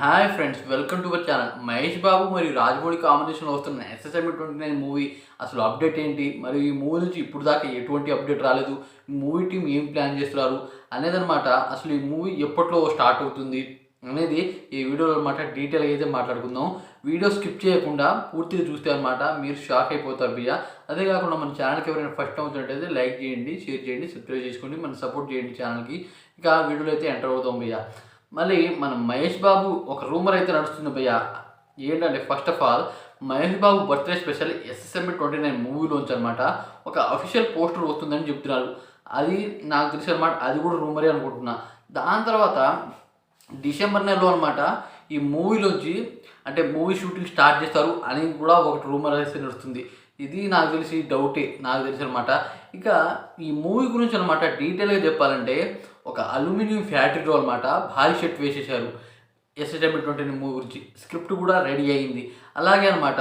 Hi friends, welcome to our channel. Mahesh Babu మరియు రాజమౌళి కాంబినేషన్లో వస్తున్న ఎస్ఎస్ఎంబి 29 మూవీ అసలు అప్డేట్ ఏంటి, మరియు ఈ మూవీ నుంచి ఇప్పుడు దాకా ఎటువంటి అప్డేట్ రాలేదు, మూవీ టీం ఏం ప్లాన్ చేస్తున్నారు అనేదన్నమాట. అసలు ఈ మూవీ ఎప్పట్లో స్టార్ట్ అవుతుంది అనేది ఈ వీడియోలో అనమాట డీటెయిల్గా అయితే మాట్లాడుకుందాం. వీడియో స్కిప్ చేయకుండా పూర్తిగా చూస్తే అనమాట మీరు షాక్ అయిపోతారు భయ్య. అదే కాకుండా మన ఛానల్కి ఎవరైనా ఫస్ట్ టైం వచ్చినట్టయితే లైక్ చేయండి, షేర్ చేయండి, సబ్స్క్రైబ్ చేసుకోండి, మన సపోర్ట్ చేయండి ఛానల్కి. ఇక వీడియోలో అయితే ఎంటర్ అవుతాం భయ్య. మళ్ళీ మన మహేష్ బాబు ఒక రూమర్ అయితే నడుస్తుంది భయ్య. ఏంటంటే first of all Mahesh Babu birthday special SSMB 29 మూవీలోంచి అనమాట ఒక అఫీషియల్ పోస్టర్ వస్తుందని చెప్తున్నారు. అది నాకు తెలిసి అనమాట, అది కూడా రూమరే అనుకుంటున్నా. దాని తర్వాత డిసెంబర్ నెలలో అనమాట ఈ మూవీలోంచి అంటే మూవీ షూటింగ్ స్టార్ట్ చేస్తారు అని కూడా ఒకటి రూమర్ అయితే నడుస్తుంది. ఇది నాకు తెలిసి డౌటే, నాకు తెలిసి అనమాట. ఇక ఈ మూవీ గురించి అనమాట డీటెయిల్గా చెప్పాలంటే ఒక అల్యూమినియం ఫ్యాక్టరీలో అనమాట భారీ షెట్ వేసేసారు. ఎస్ఎస్ఎంబి 29 మూవీ గురించి స్క్రిప్ట్ కూడా రెడీ అయ్యింది. అలాగే అనమాట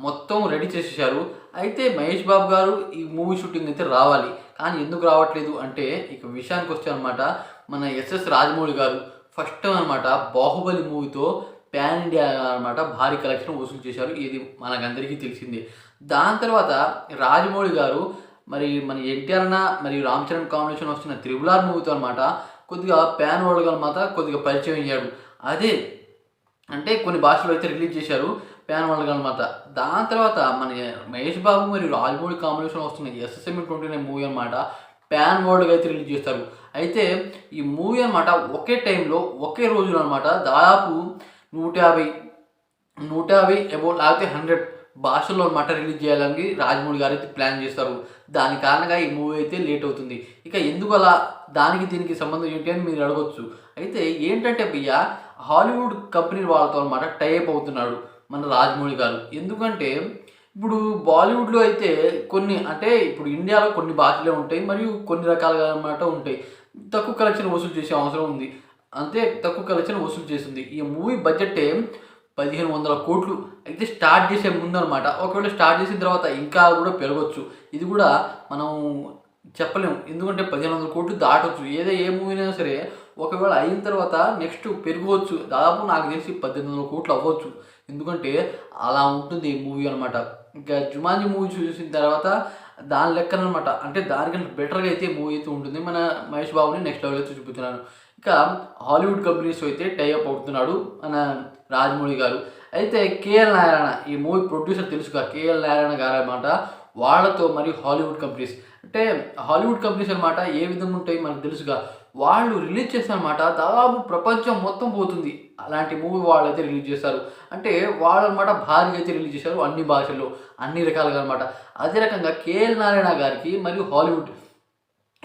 మొత్తం రెడీ చేసేసారు. అయితే మహేష్ బాబు గారు ఈ మూవీ షూటింగ్ అయితే రావాలి, కానీ ఎందుకు రావట్లేదు అంటే ఇక విషయానికి వస్తే అనమాట మన ఎస్ఎస్ రాజమౌళి గారు ఫస్ట్ టైం అనమాట బాహుబలి మూవీతో ప్యాన్ ఇండియా అనమాట భారీ కలెక్షన్ వసూలు చేశారు. ఇది మనకందరికీ తెలిసిందే. దాని తర్వాత రాజమౌళి గారు మరి మన ఎన్టీఆర్ అన్న మరియు రామ్ చరణ్ కాంబినేషన్ వస్తున్న త్రిబుల్ ఆర్ మూవీతో అనమాట కొద్దిగా ప్యాన్ వరల్డ్ అనమాట కొద్దిగా పరిచయం అయ్యాడు. అదే అంటే కొన్ని భాషలు అయితే రిలీజ్ చేశారు ప్యాన్ వరల్డ్ అనమాట. దాని తర్వాత మన మహేష్ బాబు మరియు రాజమౌళి కాంబినేషన్ వస్తున్న ఎస్ఎస్ఎంబి 29 మూవీ అనమాట ప్యాన్ వరల్డ్గా అయితే రిలీజ్ చేస్తారు. అయితే ఈ మూవీ అనమాట ఒకే టైంలో ఒకే రోజులో అనమాట దాదాపు 150 అబౌట్ లేకపోతే 100 భాషల్లో అనమాట రిలీజ్ చేయాలని రాజమౌళి గారు అయితే ప్లాన్ చేస్తారు. దాని కారణంగా ఈ మూవీ అయితే లేట్ అవుతుంది. ఇక ఎందుకు అలా, దానికి దీనికి సంబంధం ఏంటి అని మీరు అడగొచ్చు. అయితే ఏంటంటే భయ్య, హాలీవుడ్ కంపెనీ వాళ్ళతో అనమాట టైఅప్ అవుతున్నాడు మన రాజమౌళి గారు. ఎందుకంటే ఇప్పుడు బాలీవుడ్లో అయితే కొన్ని అంటే ఇప్పుడు ఇండియాలో కొన్ని భాషలే ఉంటాయి మరియు కొన్ని రకాలుగా అనమాట ఉంటాయి. తక్కువ కలెక్షన్ వసూలు చేసే అవసరం ఉంది, అంతే తక్కువ కలెక్షన్ వసూలు చేస్తుంది. ఈ మూవీ బడ్జెట్ 1500 కోట్లు అయితే స్టార్ట్ చేసే ముందు అనమాట. ఒకవేళ స్టార్ట్ చేసిన తర్వాత ఇంకా కూడా పెరగవచ్చు, ఇది కూడా మనం చెప్పలేము. ఎందుకంటే 1500 కోట్లు దాటవచ్చు ఏ మూవీ అయినా సరే. ఒకవేళ అయిన తర్వాత నెక్స్ట్ పెరగవచ్చు, దాదాపు నాకు తెలిసి 1800 కోట్లు అవ్వచ్చు. ఎందుకంటే అలా ఉంటుంది ఈ మూవీ అనమాట. ఇంకా జుమాంజీ మూవీ చూసిన తర్వాత దాని లెక్కన అనమాట, అంటే దానికంటే బెటర్గా అయితే మూవీ అయితే ఉంటుంది. మన మహేష్ బాబుని నెక్స్ట్ లెవెల్ అయితే చూపుతున్నాను. ఇక హాలీవుడ్ కంపెనీస్ అయితే టైఅప్ అవుతున్నాడు మన రాజమౌళి గారు. అయితే కేఎల్ నారాయణ ఈ మూవీ ప్రొడ్యూసర్ తెలుసుగా, కేఎల్ నారాయణ గారు అనమాట వాళ్ళతో మరియు హాలీవుడ్ కంపెనీస్ అంటే హాలీవుడ్ కంపెనీస్ అనమాట ఏ విధంగా ఉంటాయి మనకు తెలుసుగా. వాళ్ళు రిలీజ్ చేస్తారనమాట దాదాపు ప్రపంచం మొత్తం పోతుంది అలాంటి మూవీ వాళ్ళైతే రిలీజ్ చేస్తారు. అంటే వాళ్ళు అనమాట భారీగా అయితే రిలీజ్ చేశారు అన్ని భాషల్లో అన్ని రకాలుగా అనమాట. అదే రకంగా కేఎల్ నారాయణ గారికి మరియు హాలీవుడ్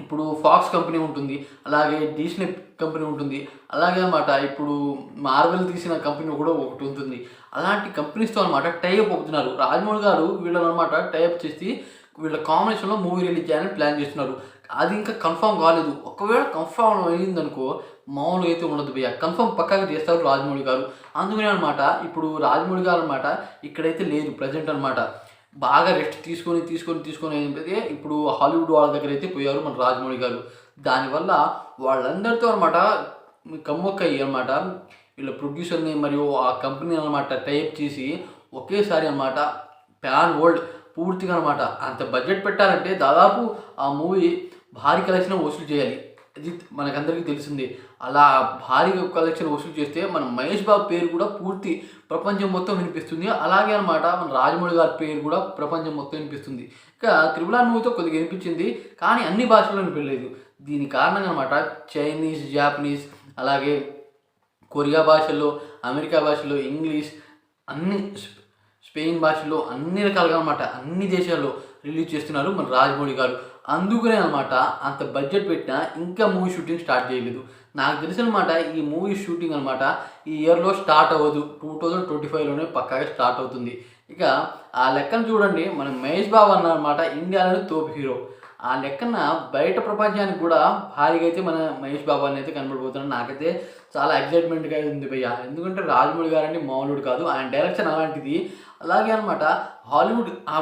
ఇప్పుడు ఫాక్స్ కంపెనీ ఉంటుంది, అలాగే డిస్నీ కంపెనీ ఉంటుంది, అలాగే అనమాట ఇప్పుడు మార్వెల్ తీసిన కంపెనీ కూడా ఒకటి ఉంటుంది. అలాంటి కంపెనీస్తో అనమాట టైఅప్ అవుతున్నారు. రాజమౌళి గారు వీళ్ళని అనమాట టైఅప్ చేసి వీళ్ళ కాంబినేషన్లో మూవీ రిలీజ్ చేయాలని ప్లాన్ చేస్తున్నారు. అది ఇంకా కన్ఫర్మ్ కాలేదు. ఒకవేళ కన్ఫర్మ్ అయిందనుకో మామూలుగా అయితే ఉండదు భయ్య, కన్ఫర్మ్ పక్కాగా చేస్తారు రాజమౌళి గారు. అందుకనే అనమాట ఇప్పుడు రాజమౌళి గారు అనమాట ఇక్కడైతే లేదు ప్రజెంట్ అనమాట. బాగా రెస్ట్ తీసుకొని అయితే ఇప్పుడు హాలీవుడ్ వాళ్ళ దగ్గర అయితే పోయారు మన రాజమౌళి గారు. దానివల్ల వాళ్ళందరితో అనమాట కమ్మొక్కయ్యి అనమాట వీళ్ళ ప్రొడ్యూసర్ని మరియు ఆ కంపెనీ అనమాట టైప్ చేసి ఒకేసారి అనమాట ప్యాన్ వరల్డ్ పూర్తిగా అనమాట అంత బడ్జెట్ పెట్టాలంటే దాదాపు ఆ మూవీ భారీ కలెక్షన్ వసూలు చేయాలి. ఇది మనకందరికీ తెలిసిందే. అలా భారీ కలెక్షన్ వసూలు చేస్తే మన మహేష్ బాబు పేరు కూడా పూర్తి ప్రపంచం మొత్తం వినిపిస్తుంది. అలాగే అనమాట మన రాజమౌళి గారి పేరు కూడా ప్రపంచం మొత్తం వినిపిస్తుంది. ఇక త్రిబుల్ ఆర్ మూవీతో కొద్దిగా వినిపించింది, కానీ అన్ని భాషల్లో వినిపించలేదు. దీని కారణంగా అనమాట చైనీస్, జాపనీస్, అలాగే కొరియా భాషల్లో, అమెరికా భాషలో, ఇంగ్లీష్, అన్ని స్పెయిన్ భాషలో అన్ని రకాలుగా అనమాట అన్ని దేశాల్లో రిలీజ్ చేస్తున్నారు మన రాజమౌళి గారు. అందుకనే అనమాట అంత బడ్జెట్ పెట్టినా ఇంకా మూవీ షూటింగ్ స్టార్ట్ చేయలేదు. నాకు తెలిసిన ఈ మూవీ షూటింగ్ అనమాట ఈ ఇయర్లో స్టార్ట్ అవ్వదు, 2025లోనే పక్కాగా స్టార్ట్ అవుతుంది. ఇక ఆ లెక్కను చూడండి, మన మహేష్ బాబు అన్నమాట ఇండియాలోనే తోపు హీరో. ఆ లెక్కన బయట ప్రపంచానికి కూడా భారీగా అయితే మన మహేష్ బాబు అని అయితే కనబడిపోతున్నాడు. నాకైతే చాలా ఎగ్జైట్మెంట్గా ఉంది భయ్య. ఎందుకంటే రాజమౌళి గారు అంటే మామూలుడు కాదు, ఆయన డైరెక్షన్ అలాంటిది. అలాగే అనమాట హాలీవుడ్ ఆ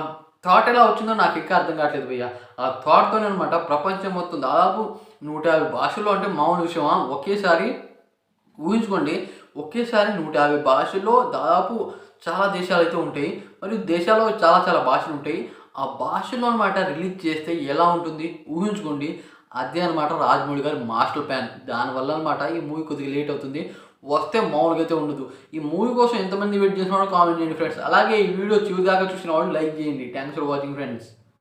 థాట్ ఎలా వచ్చిందో నాకు ఇంకా అర్థం కావట్లేదు భయ్య. ఆ థాట్తోనే అనమాట ప్రపంచం మొత్తం దాదాపు 150 భాషల్లో, అంటే మామూలు విషయమా. ఒకేసారి ఊహించుకోండి, ఒకేసారి 150 భాషల్లో దాదాపు చాలా దేశాలైతే ఉంటాయి. మరియు దేశాల్లో చాలా చాలా భాషలుంటాయి. ఆ భాషలో అనమాట రిలీజ్ చేస్తే ఎలా ఉంటుంది ఊహించుకోండి. అదే అనమాట రాజమౌళి గారి మాస్టర్ ప్లాన్. దానివల్ల అనమాట ఈ మూవీ కొద్దిగా లేట్ అవుతుంది. వస్తే మామూలుగా అయితే ఉండదు. ఈ మూవీ కోసం ఎంతమంది వెయిట్ చేస్తున్నారో కామెంట్ చేయండి ఫ్రెండ్స్. అలాగే ఈ వీడియో చివరి దాకా చూసిన వాళ్ళు లైక్ చేయండి. Thanks for watching friends.